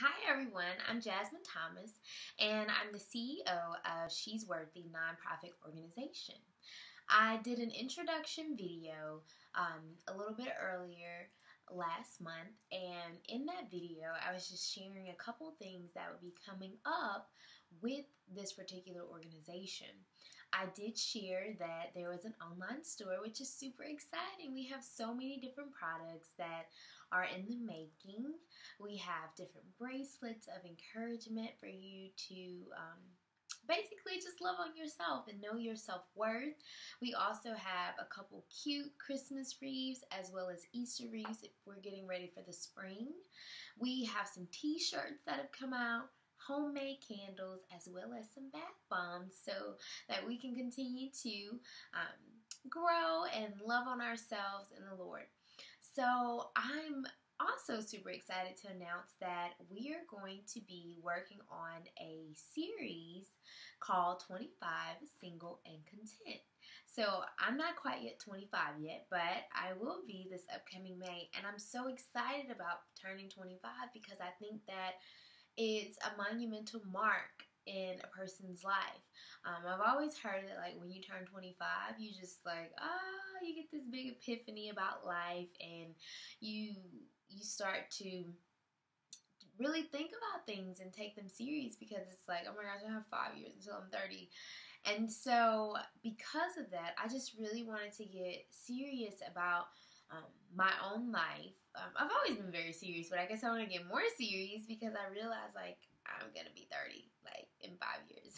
Hi everyone, I'm Jasmine Thomas, and I'm the CEO of She's Worthy nonprofit organization. I did an introduction video a little bit earlier last month, and in that video, I was just sharing a couple things that would be coming up with this particular organization. I did share that there was an online store, which is super exciting. We have so many different products that are in the making. We have different bracelets of encouragement for you to basically just love on yourself and know your self-worth. We also have a couple cute Christmas wreaths as well as Easter wreaths if we're getting ready for the spring. We have some t-shirts that have come out, homemade candles, as well as some bath bombs so that we can continue to grow and love on ourselves in the Lord. So I'm also super excited to announce that we are going to be working on a series called 25 Single and Content. So I'm not quite yet 25 yet, but I will be this upcoming May, and I'm so excited about turning 25 because I think that it's a monumental mark in a person's life. I've always heard that like when you turn 25, you just like, you get this big epiphany about life, and you start to really think about things and take them serious because it's like, oh my gosh, I have 5 years until I'm 30. And so because of that, I just really wanted to get serious about my own life. I've always been very serious, but I guess I want to get more serious because I realize like I'm going to be 30 like in 5 years.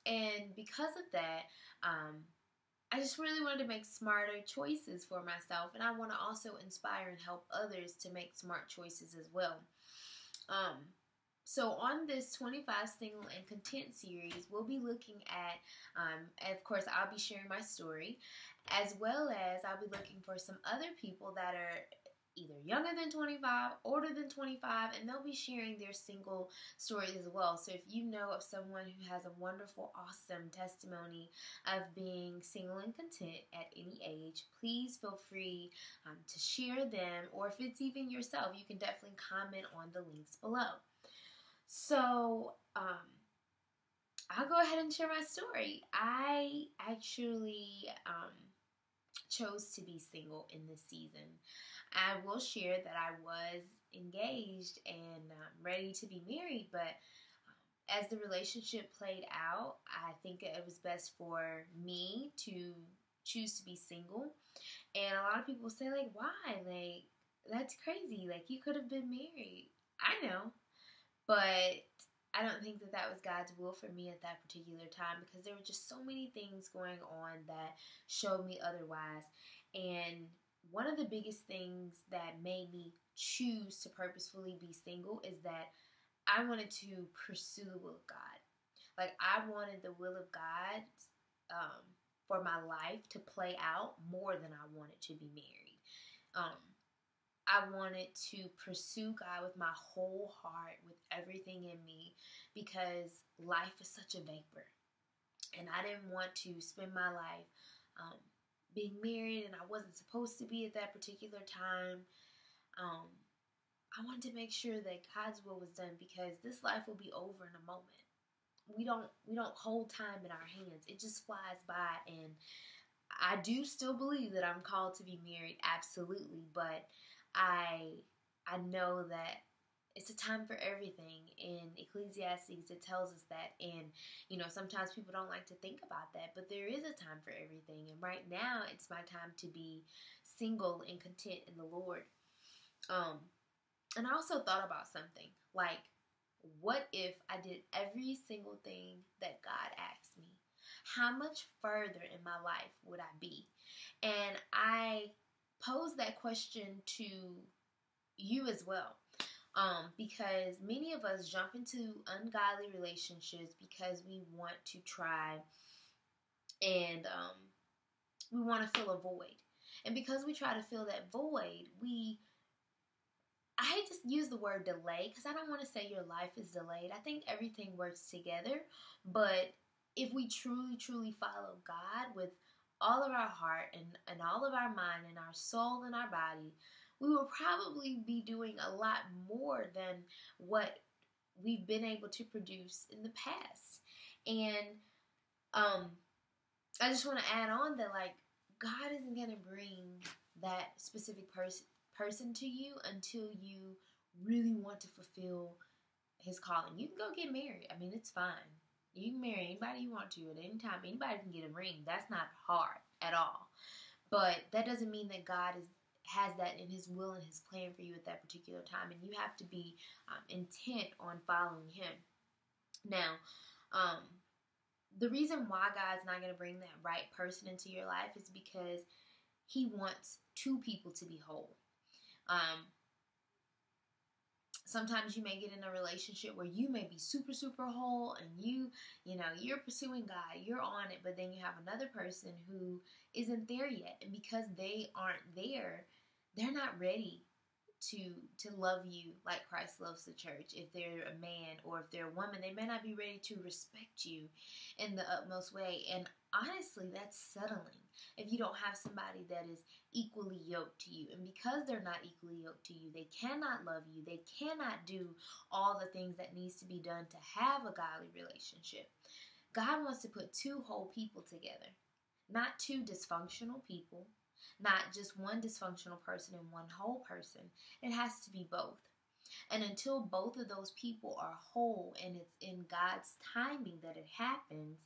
And because of that, I just really wanted to make smarter choices for myself, and I want to also inspire and help others to make smart choices as well. So on this 25 Single and Content series, we'll be looking at, of course, I'll be sharing my story, as well as I'll be looking for some other people that are either younger than 25, older than 25, and they'll be sharing their single stories as well. So if you know of someone who has a wonderful, awesome testimony of being single and content at any age, please feel free to share them, or if it's even yourself, you can definitely comment on the links below. So, I'll go ahead and share my story. I actually chose to be single in this season. I will share that I was engaged and ready to be married, but as the relationship played out, I think it was best for me to choose to be single. And a lot of people say, like, why? Like, that's crazy. Like, you could have been married. I know. But I don't think that that was God's will for me at that particular time because there were just so many things going on that showed me otherwise. And one of the biggest things that made me choose to purposefully be single is that I wanted to pursue the will of God. Like, I wanted the will of God for my life to play out more than I wanted to be married. I wanted to pursue God with my whole heart, with everything in me, because life is such a vapor. And I didn't want to spend my life being married, and I wasn't supposed to be at that particular time. I wanted to make sure that God's will was done because this life will be over in a moment. We don't hold time in our hands. It just flies by, and I do still believe that I'm called to be married, absolutely, but I know that it's a time for everything. In Ecclesiastes, it tells us that. And, sometimes people don't like to think about that. But there is a time for everything. And right now, it's my time to be single and content in the Lord. And I also thought about something. Like, what if I did every single thing that God asked me? How much further in my life would I be? And I pose that question to you as well, because many of us jump into ungodly relationships because we want to try and we want to fill a void, and because we try to fill that void, I hate to use the word delay because I don't want to say your life is delayed. I think everything works together, but if we truly follow God with all of our heart and all of our mind and our soul and our body, we will probably be doing a lot more than what we've been able to produce in the past. And I just want to add on that, like, God isn't going to bring that specific person to you until you really want to fulfill his calling. You can go get married. I mean, it's fine. You can marry anybody you want to at any time. Anybody can get a ring. That's not hard at all. But that doesn't mean that God has that in his will and his plan for you at that particular time. And you have to be intent on following him. Now, the reason why God's not going to bring that right person into your life is because he wants two people to be whole. Sometimes you may get in a relationship where you may be super, super whole and you're pursuing God, you're on it, but then you have another person who isn't there yet. And because they aren't there, they're not ready to love you like Christ loves the church. If they're a man or if they're a woman, they may not be ready to respect you in the utmost way. And honestly, that's settling if you don't have somebody that is equally yoked to you. And because they're not equally yoked to you, they cannot love you. They cannot do all the things that needs to be done to have a godly relationship. God wants to put two whole people together, not two dysfunctional people. Not just one dysfunctional person and one whole person. It has to be both. And until both of those people are whole and it's in God's timing that it happens,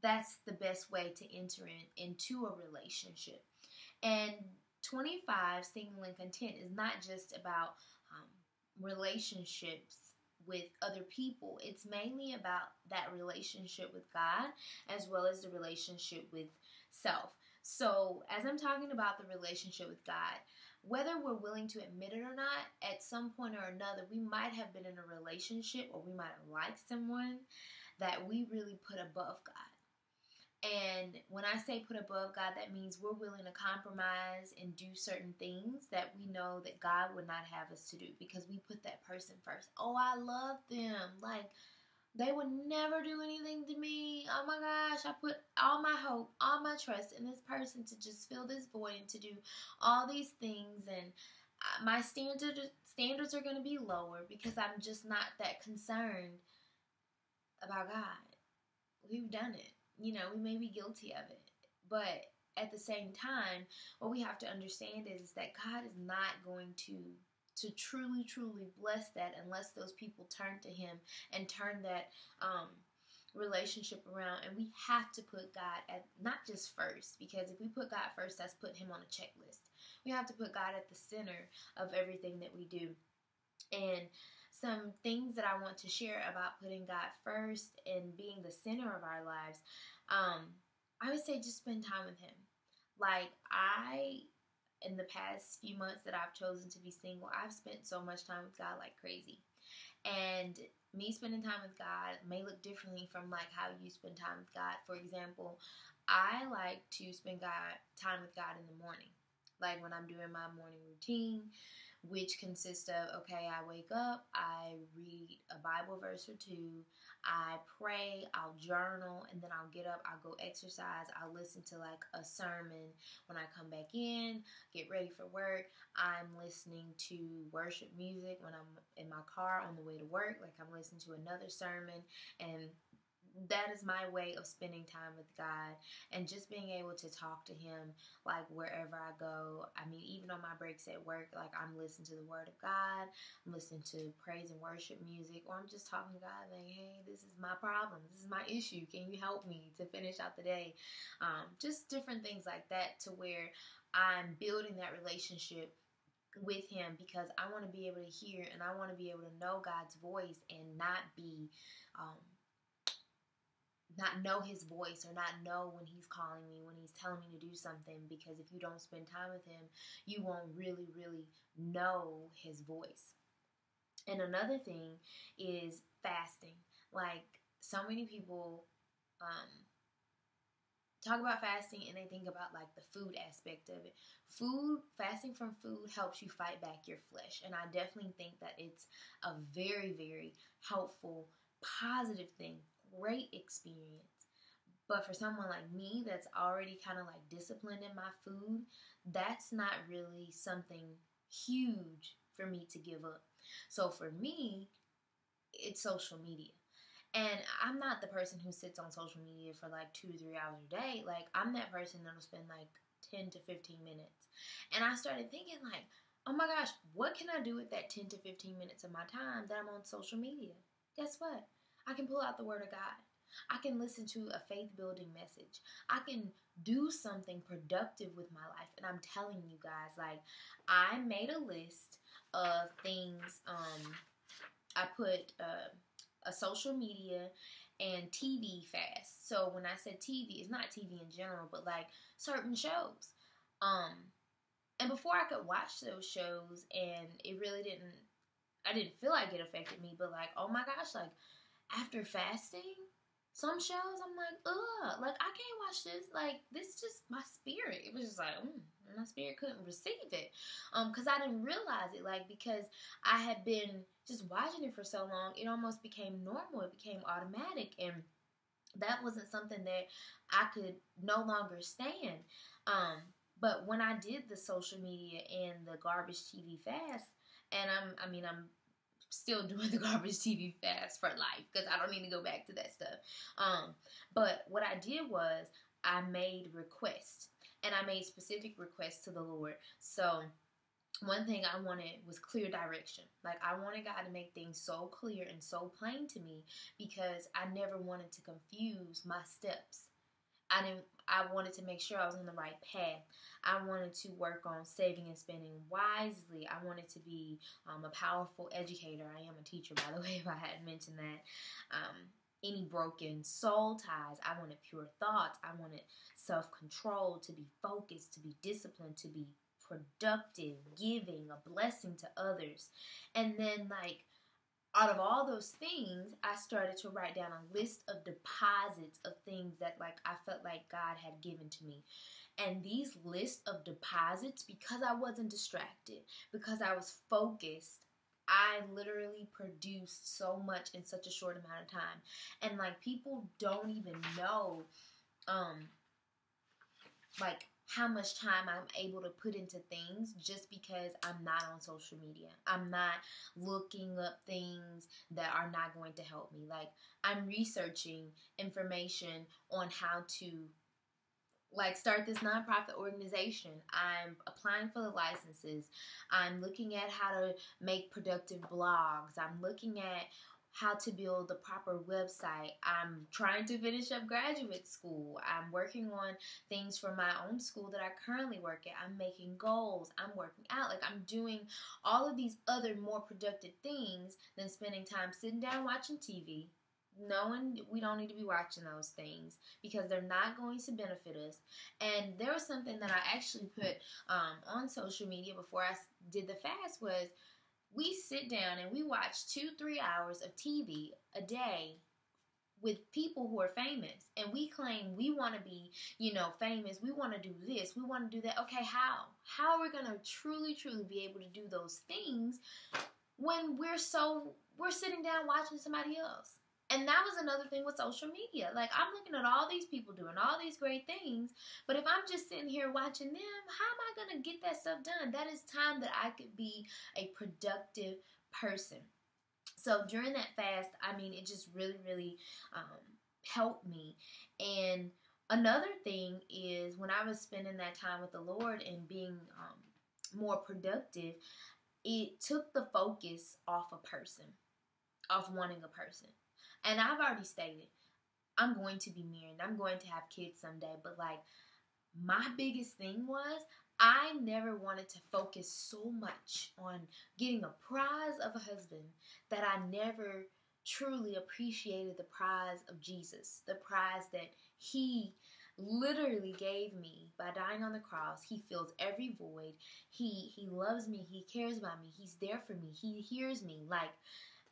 that's the best way to enter into a relationship. And 25, Single and Content, is not just about relationships with other people. It's mainly about that relationship with God as well as the relationship with self. So as I'm talking about the relationship with God, whether we're willing to admit it or not, at some point or another, we might have been in a relationship or we might have liked someone that we really put above God. And when I say put above God, that means we're willing to compromise and do certain things that we know that God would not have us to do because we put that person first. Oh, I love them. Like, they would never do anything to me. Oh my gosh, I put all my hope, all my trust in this person to just fill this void and to do all these things. And my standards are going to be lower because I'm just not that concerned about God. We've done it. We may be guilty of it. But at the same time, what we have to understand is that God is not going to truly, truly bless that unless those people turn to him and turn that relationship around. And we have to put God at not just first, because if we put God first, that's put him on a checklist. We have to put God at the center of everything that we do. And some things that I want to share about putting God first and being the center of our lives, I would say just spend time with him. Like, in the past few months that I've chosen to be single, I've spent so much time with God like crazy. And me spending time with God may look differently from like how you spend time with God. For example, I like to spend time with God in the morning. Like when I'm doing my morning routine, which consists of, okay, I wake up, I read a Bible verse or two, I pray, I'll journal, and then I'll get up, I'll go exercise, I'll listen to like a sermon. When I come back in, get ready for work, I'm listening to worship music. When I'm in my car on the way to work, like I'm listening to another sermon. And that is my way of spending time with God and just being able to talk to him like wherever I go. I mean, even on my breaks at work, like I'm listening to the word of God, I'm listening to praise and worship music, or I'm just talking to God like, hey, this is my problem, this is my issue, can you help me to finish out the day? Just different things like that, to where I'm building that relationship with him, because I want to be able to hear and I want to be able to know God's voice and not know his voice, or not know when he's calling me, when he's telling me to do something. Because if you don't spend time with him, you won't really, really know his voice. And another thing is fasting. Like, so many people talk about fasting and they think about like the food aspect of it. Fasting from food helps you fight back your flesh. And I definitely think that it's a very, very helpful, positive thing. Great experience. But for someone like me that's already kind of like disciplined in my food, that's not really something huge for me to give up. So for me, it's social media. And I'm not the person who sits on social media for like 2 to 3 hours a day. Like, I'm that person that'll spend like 10 to 15 minutes. And I started thinking, like, oh my gosh, what can I do with that 10 to 15 minutes of my time that I'm on social media? Guess what? I can pull out the Word of God. I can listen to a faith-building message. I can do something productive with my life. And I'm telling you guys, like, I made a list of things. I put a social media and TV fast. So when I said TV, it's not TV in general, but like certain shows. And before I could watch those shows, and I didn't feel like it affected me, but like, oh my gosh, like after fasting, some shows I'm like, ugh, like I can't watch this. Like, this just, my spirit, it was just like, my spirit couldn't receive it. Because I didn't realize it, like, because I had been just watching it for so long, it almost became normal. It became automatic, and that wasn't something that I could no longer stand. But when I did the social media and the garbage TV fast, and I'm still doing the garbage TV fast for life because I don't need to go back to that stuff. But what I did was I made requests, and I made specific requests to the Lord. So one thing I wanted was clear direction. Like, I wanted God to make things so clear and so plain to me because I never wanted to confuse my steps. I wanted to make sure I was on the right path. I wanted to work on saving and spending wisely. I wanted to be a powerful educator. I am a teacher, by the way, if I hadn't mentioned that. Any broken soul ties. I wanted pure thoughts. I wanted self-control, to be focused, to be disciplined, to be productive, giving, a blessing to others. And then, like, out of all those things, I started to write down a list of deposits of things that, like, I felt like God had given to me. And these lists of deposits, because I wasn't distracted, because I was focused, I literally produced so much in such a short amount of time. And, like, people don't even know, like, how much time I'm able to put into things just because I'm not on social media. I'm not looking up things that are not going to help me. Like, I'm researching information on how to, like, start this nonprofit organization. I'm applying for the licenses. I'm looking at how to make productive blogs. I'm looking at how to build the proper website. I'm trying to finish up graduate school. I'm working on things for my own school that I currently work at. I'm making goals. I'm working out. Like, I'm doing all of these other more productive things than spending time sitting down watching TV, knowing we don't need to be watching those things because they're not going to benefit us. And there was something that I actually put on social media before I did the fast was, we sit down and we watch 2-3 hours of TV a day with people who are famous. And we claim we want to be, famous. We want to do this. We want to do that. Okay, how? How are we going to truly, truly be able to do those things when we're sitting down watching somebody else? And that was another thing with social media. Like, I'm looking at all these people doing all these great things, but if I'm just sitting here watching them, how am I going to get that stuff done? That is time that I could be a productive person. So during that fast, it just really, really helped me. And another thing is when I was spending that time with the Lord and being more productive, it took the focus off a person, off wanting a person. And I've already stated, I'm going to be married. I'm going to have kids someday. But, like, my biggest thing was I never wanted to focus so much on getting a prize of a husband that I never truly appreciated the prize of Jesus, the prize that he literally gave me by dying on the cross. He fills every void. He loves me. He cares about me. He's there for me. He hears me. Like,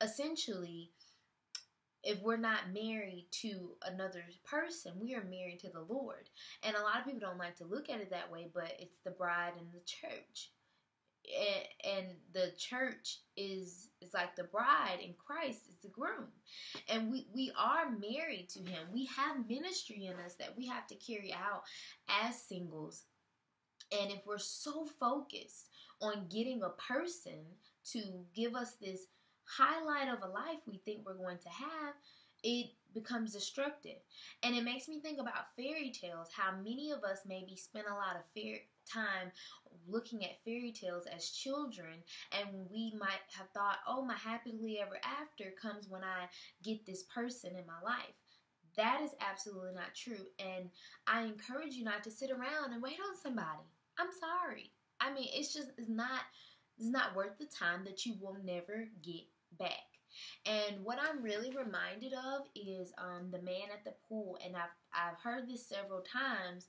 essentially, if we're not married to another person, we are married to the Lord. And a lot of people don't like to look at it that way, but it's the bride and the church. And the church is like the bride, and Christ is the groom. And we are married to him. We have ministry in us that we have to carry out as singles. And if we're so focused on getting a person to give us this highlight of a life we think we're going to have, it becomes destructive. And it makes me think about fairy tales, how many of us maybe spend a lot of time looking at fairy tales as children, and we might have thought, oh, my happily ever after comes when I get this person in my life. That is absolutely not true, and I encourage you not to sit around and wait on somebody. I'm sorry. I mean, it's not worth the time that you will never get back. And what I'm really reminded of is the man at the pool, and I've heard this several times,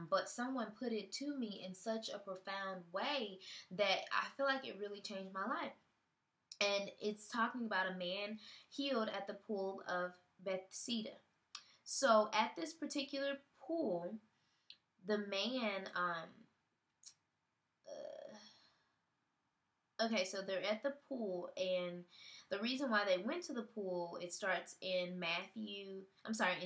but someone put it to me in such a profound way that I feel like it really changed my life. And it's talking about a man healed at the pool of Bethesda. So at this particular pool, the man, okay, so they're at the pool, and the reason why they went to the pool, it starts in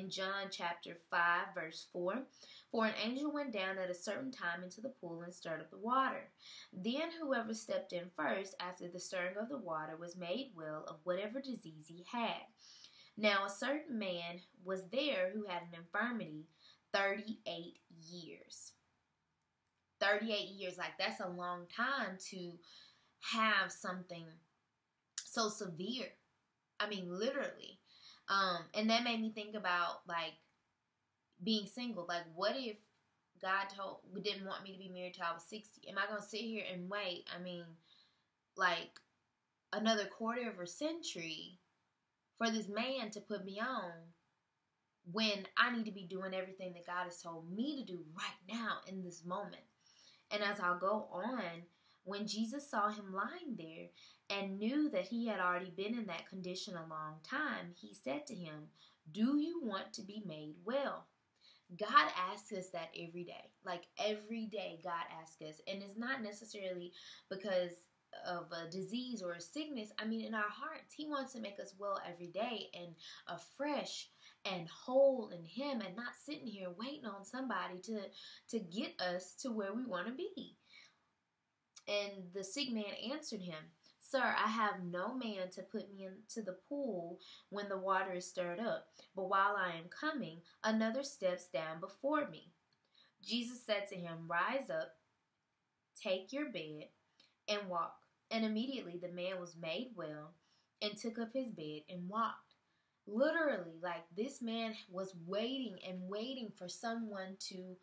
John chapter 5, verse 4. For an angel went down at a certain time into the pool and stirred up the water. Then whoever stepped in first after the stirring of the water was made well of whatever disease he had. Now a certain man was there who had an infirmity 38 years. 38 years, like that's a long time to have something so severe. I mean, literally. And that made me think about, like, being single. Like, what if God didn't want me to be married till I was 60? Am I going to sit here and wait, like, another quarter of a century for this man to put me on when I need to be doing everything that God has told me to do right now in this moment? And as I'll go on, when Jesus saw him lying there and knew that he had already been in that condition a long time, he said to him, "Do you want to be made well?" God asks us that every day. Like every day God asks us. And it's not necessarily because of a disease or a sickness. I mean, in our hearts, he wants to make us well every day and afresh and whole in him, and not sitting here waiting on somebody to get us to where we want to be. And the sick man answered him, "Sir, I have no man to put me into the pool when the water is stirred up. But while I am coming, another steps down before me." Jesus said to him, "Rise up, take your bed, and walk." And immediately the man was made well and took up his bed and walked. Literally, like this man was waiting and waiting for someone to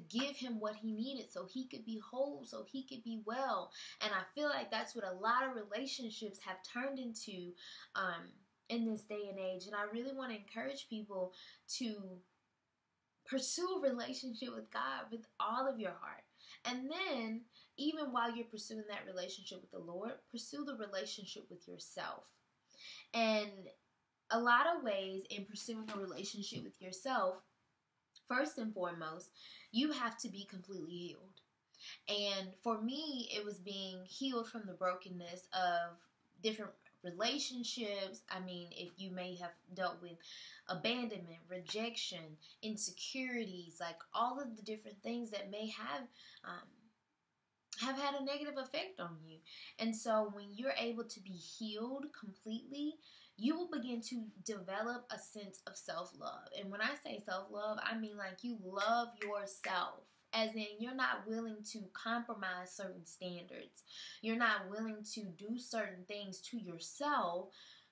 give him what he needed so he could be whole, so he could be well. And I feel like that's what a lot of relationships have turned into in this day and age. And I really want to encourage people to pursue a relationship with God with all of your heart. And then, even while you're pursuing that relationship with the Lord, pursue the relationship with yourself. And a lot of ways in pursuing a relationship with yourself, first and foremost, you have to be completely healed. And for me, it was being healed from the brokenness of different relationships. I mean, if you may have dealt with abandonment, rejection, insecurities, like all of the different things that may have had a negative effect on you. And so when you're able to be healed completely, you will begin to develop a sense of self-love. And when I say self-love, I mean like you love yourself. As in, you're not willing to compromise certain standards. You're not willing to do certain things to yourself,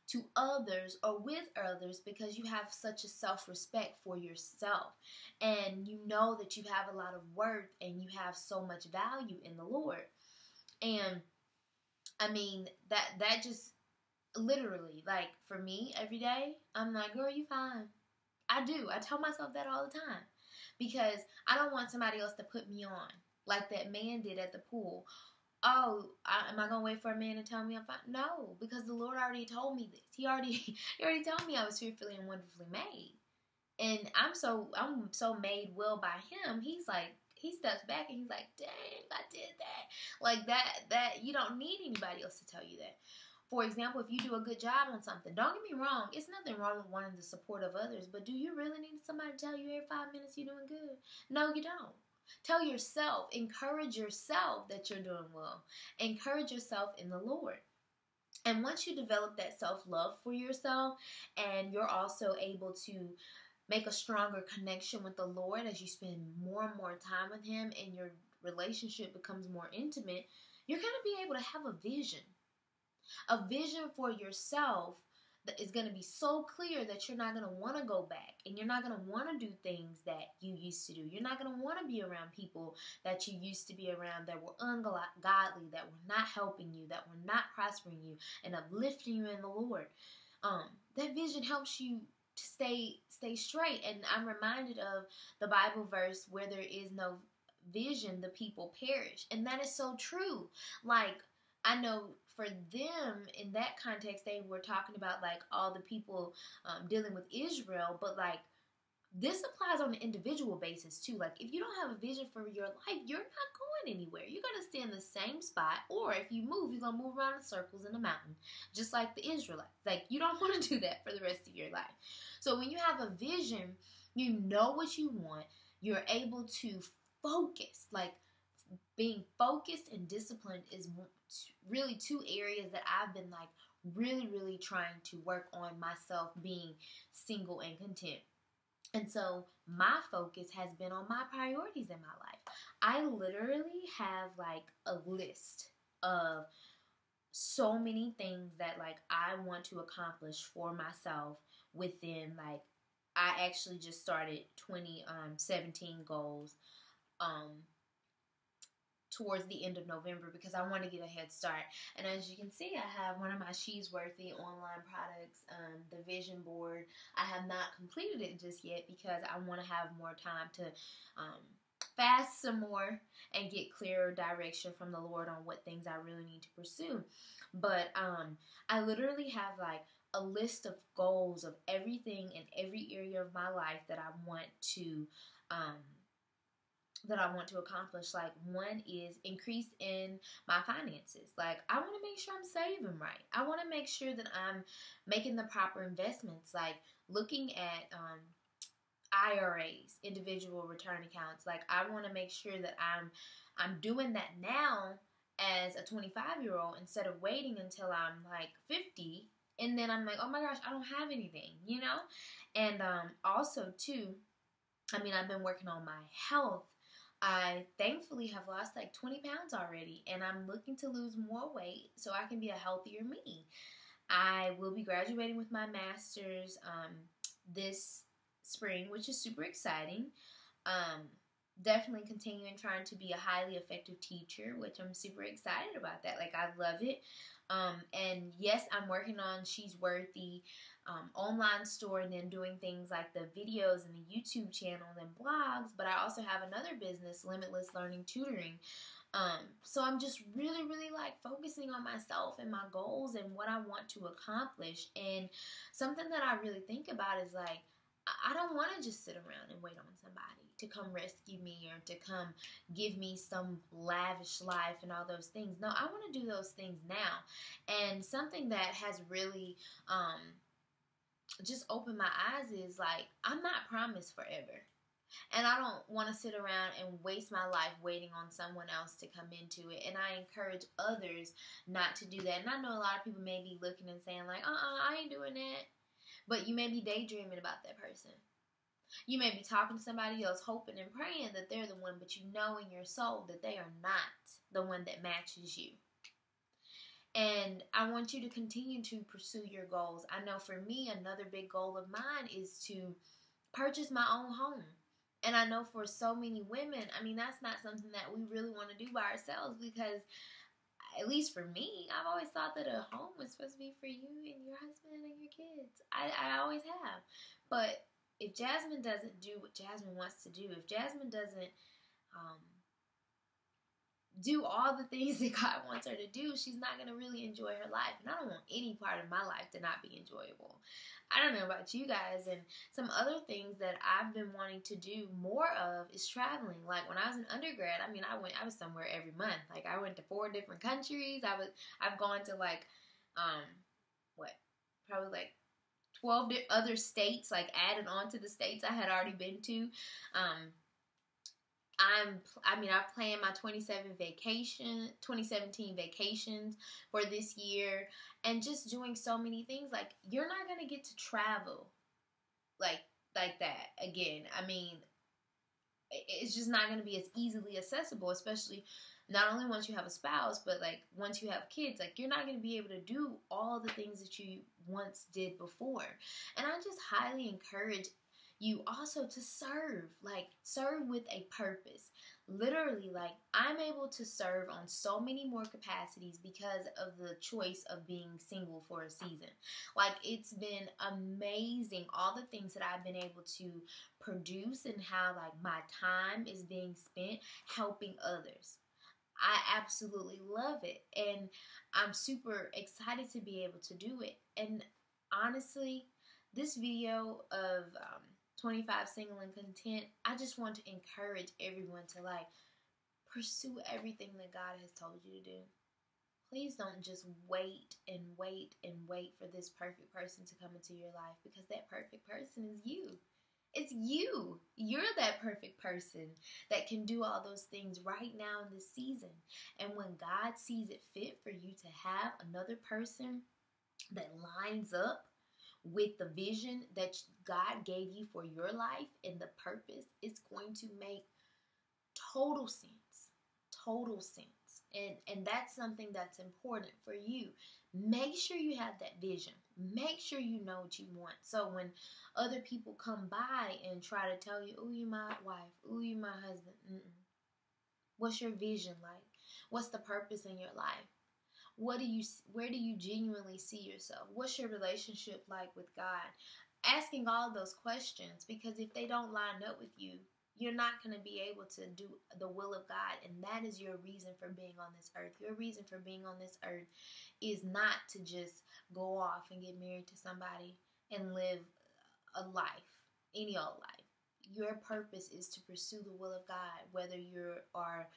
to others, or with others because you have such a self-respect for yourself. And you know that you have a lot of worth and you have so much value in the Lord. And I mean, that just literally, like for me, every day, I'm like, girl, you fine. I do. I tell myself that all the time. Because I don't want somebody else to put me on like that man did at the pool. Oh, am I going to wait for a man to tell me I'm fine? No, because the Lord already told me this. He already told me I was fearfully and wonderfully made. And I'm so made well by him. He's like, he steps back and he's like, dang, I did that. Like that you don't need anybody else to tell you that. For example, if you do a good job on something, don't get me wrong, it's nothing wrong with wanting the support of others, but do you really need somebody to tell you every 5 minutes you're doing good? No, you don't. Tell yourself, encourage yourself that you're doing well. Encourage yourself in the Lord. And once you develop that self-love for yourself, and you're also able to make a stronger connection with the Lord as you spend more and more time with Him and your relationship becomes more intimate, you're going to be able to have a vision for yourself that is going to be so clear that you're not going to want to go back, and you're not going to want to do things that you used to do. You're not going to want to be around people that you used to be around that were ungodly, that were not helping you, that were not prospering you and uplifting you in the Lord. That vision helps you to stay straight. And I'm reminded of the Bible verse, where there is no vision, the people perish. And that is so true. Like, I know for them, in that context, they were talking about like all the people dealing with Israel, but like this applies on an individual basis too. Like, if you don't have a vision for your life, you're not going anywhere. You're going to stay in the same spot, or if you move, you're going to move around in circles in a mountain, just like the Israelites. Like, you don't want to do that for the rest of your life. So when you have a vision, you know what you want. You're able to focus. Like, being focused and disciplined is really two areas that I've been like really trying to work on myself, being single and content. And so my focus has been on my priorities in my life. I literally have like a list of so many things that like I want to accomplish for myself within, like, I actually just started 2017 goals towards the end of November, because I want to get a head start. And as you can see, I have one of my She's Worthy online products, the vision board. I have not completed it just yet because I want to have more time to fast some more and get clearer direction from the Lord on what things I really need to pursue. But I literally have like a list of goals of everything in every area of my life that I want to accomplish. Like, one is increase in my finances. Like, I want to make sure I'm saving right. I want to make sure that I'm making the proper investments, like looking at IRAs, individual return accounts. Like, I want to make sure that I'm doing that now as a 25-year-old instead of waiting until I'm like 50, and then I'm like, oh my gosh, I don't have anything, you know? And also too, I mean, I've been working on my health. I thankfully have lost like 20 pounds already, and I'm looking to lose more weight so I can be a healthier me. I will be graduating with my master's this spring, which is super exciting. Definitely continuing trying to be a highly effective teacher, which I'm super excited about that. Like, I love it. And yes, I'm working on She's Worthy online store, and then doing things like the videos and the YouTube channel and blogs. But I also have another business, Limitless Learning Tutoring. So I'm just really like focusing on myself and my goals and what I want to accomplish. And something that I really think about is like, I don't want to just sit around and wait on somebody to come rescue me or to come give me some lavish life and all those things. No, I want to do those things now. And something that has really just opened my eyes is like, I'm not promised forever. And I don't want to sit around and waste my life waiting on someone else to come into it. And I encourage others not to do that. And I know a lot of people may be looking and saying like, I ain't doing that. But you may be daydreaming about that person. You may be talking to somebody else, hoping and praying that they're the one, but you know in your soul that they are not the one that matches you. And I want you to continue to pursue your goals. I know for me, another big goal of mine is to purchase my own home. And I know for so many women, I mean, that's not something that we really want to do by ourselves, because at least for me, I've always thought that a home was supposed to be for you and your husband and your kids. I always have. But if Jasmine doesn't do what Jasmine wants to do, if Jasmine doesn't do all the things that God wants her to do, she's not going to really enjoy her life. And I don't want any part of my life to not be enjoyable. I don't know about you guys. And some other things that I've been wanting to do more of is traveling. Like, when I was in undergrad, I mean, I was somewhere every month. Like, I went to 4 different countries. I've gone to like, probably like 12 other states, like added on to the states I had already been to. I've planned my 2017 vacations for this year, and just doing so many things. Like, you're not going to get to travel like that again. I mean, it's just not going to be as easily accessible, especially not only once you have a spouse, but like once you have kids. Like, you're not going to be able to do all the things that you once did before. And I just highly encourage you also to serve, like serve with a purpose. Literally, like, I'm able to serve on so many more capacities because of the choice of being single for a season. Like, it's been amazing, all the things that I've been able to produce, and how like my time is being spent helping others. I absolutely love it, and I'm super excited to be able to do it. And honestly, this video of 25 Single and Content, I just want to encourage everyone to like pursue everything that God has told you to do. Please don't just wait and wait and wait for this perfect person to come into your life, because that perfect person is you. It's you. You're that perfect person that can do all those things right now in this season. And when God sees it fit for you to have another person that lines up with the vision that God gave you for your life and the purpose, it's going to make total sense. Total sense. And that's something that's important for you. Make sure you have that vision. Make sure you know what you want. So when other people come by and try to tell you, "Oh, you my wife. Oh, you my husband." What's your vision like? What's the purpose in your life? Where do you genuinely see yourself? What's your relationship like with God? Asking all those questions, because if they don't line up with you, you're not going to be able to do the will of God. And that is your reason for being on this earth. Your reason for being on this earth is not to just go off and get married to somebody and live a life, any old life. Your purpose is to pursue the will of God, whether you are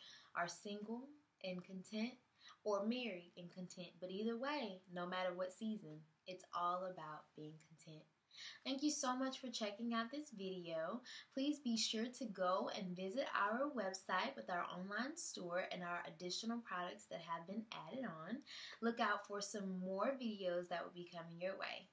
single and content or married and content. But either way, no matter what season, it's all about being content. Thank you so much for checking out this video. Please be sure to go and visit our website with our online store and our additional products that have been added on. Look out for some more videos that will be coming your way.